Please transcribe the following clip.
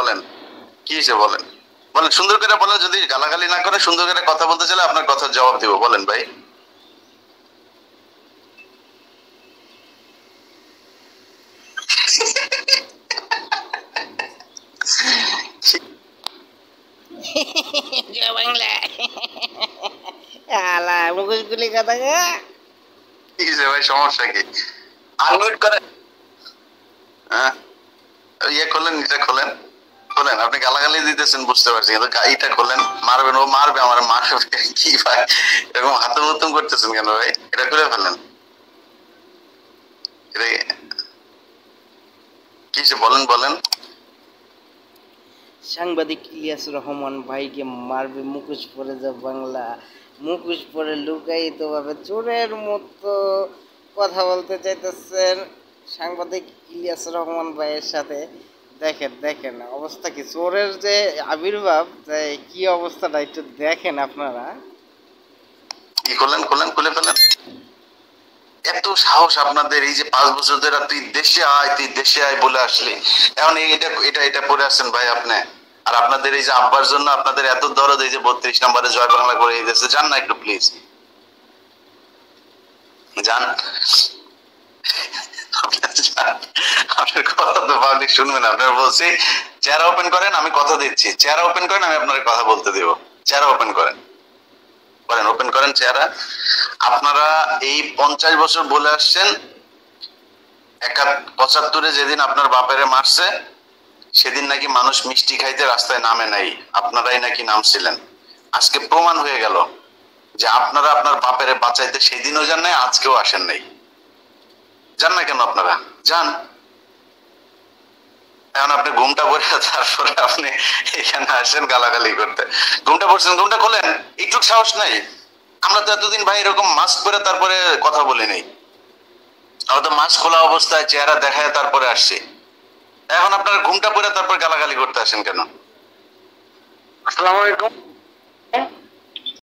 বলেন কি হয়েছে বলেন বলেন সুন্দর করে বলেন, যদি গালাগালি না করে সুন্দর করে কথা বলতে চাইলে আপনার কথার জবাব দিব, বলেন ভাই। বাংলা আলা মুখোশগুলি কথা কি হয়েছে ভাই, সমস্যা কি? আনমিউট করে হ্যাঁ ইয়ে খোলেন, এটা খোলেন খোলেন। আপনি গালাগালি দিতেছেন বুঝতে পারছি, কিন্তু এটা খোলেন। মারবেন, ও মারবে, আমার মারবে কি ভাই, এরকম হাতুম হুতুম করতেছেন কেন ভাই? এটা খুলে ফেলেন। কি বলেন বলেন। সাংবাদিক ইলিয়াস রহমান ভাইকে মারবে মুখোশ পরে যা বাংলা, মুখোশ পরে লুকায়িত ভাবে চোরের মতো কথা বলতে চাইতেছেন সাংবাদিক ইলিয়াস রহমান ভাইয়ের সাথে। দেখেন দেখেন অবস্থা কি, চোরের যে আবির্ভাব, কি অবস্থাটা একটু দেখেন আপনারা। কি করলেন, খোলেন, খুলে ফেলেন। এত সাহস আপনাদের, এই যে 5 বছর ধরে তুই দেশে আয়, তুই দেশে আয় বলে আসলি, এখন এটা এটা এটা পড়ে আসছেন ভাই আপনি। আর আপনাদের এই যে আব্বার জন্য আপনাদের এত দরদ, এই যে 32 নম্বরে জয় বাংলা করে দিয়েছে, যান না একটু প্লিজ যান। আপনার কথা তো পাবলিক শুনবে না, আপনার বলছি চেহারা ওপেন করেন, আমি কথা দিচ্ছি, চেহারা ওপেন করেন, আমি আপনার কথা বলতে দিব। চেহারা ওপেন করেন, করেন, ওপেন করেন চেহারা। আপনারা এই 50 বছর বলে আসছেন 75-এ যেদিন আপনার বাপেরে মারছে সেদিন নাকি মানুষ মিষ্টি খাইতে রাস্তায় নামে নাই, আপনারাই নাকি নামছিলেন। আজকে প্রমাণ হয়ে গেল যে আপনারা আপনার বাপেরে বাঁচাইতে সেদিনও যান নাই, আজকেও আসেন নাই। যান না কেন আপনারা, যান। এখন আপনি ঘুমটা পরে তারপরে আপনি এখানে আসেন গালাগালি করতে। ঘুমটা পড়ছেন, ঘুমটা খোলেন, একটু সাহস নাই। আমরা তো এতদিন ভাই এরকম মাস্ক পরে তারপরে কথা বলি নাই, আমরা তো মাস্ক খোলা অবস্থায় চেহারা দেখায় তারপরে আসছি। এখন আপনার ঘুমটা পরে তারপর গালাগালি করতে আসেন কেন? আসসালামু আলাইকুম।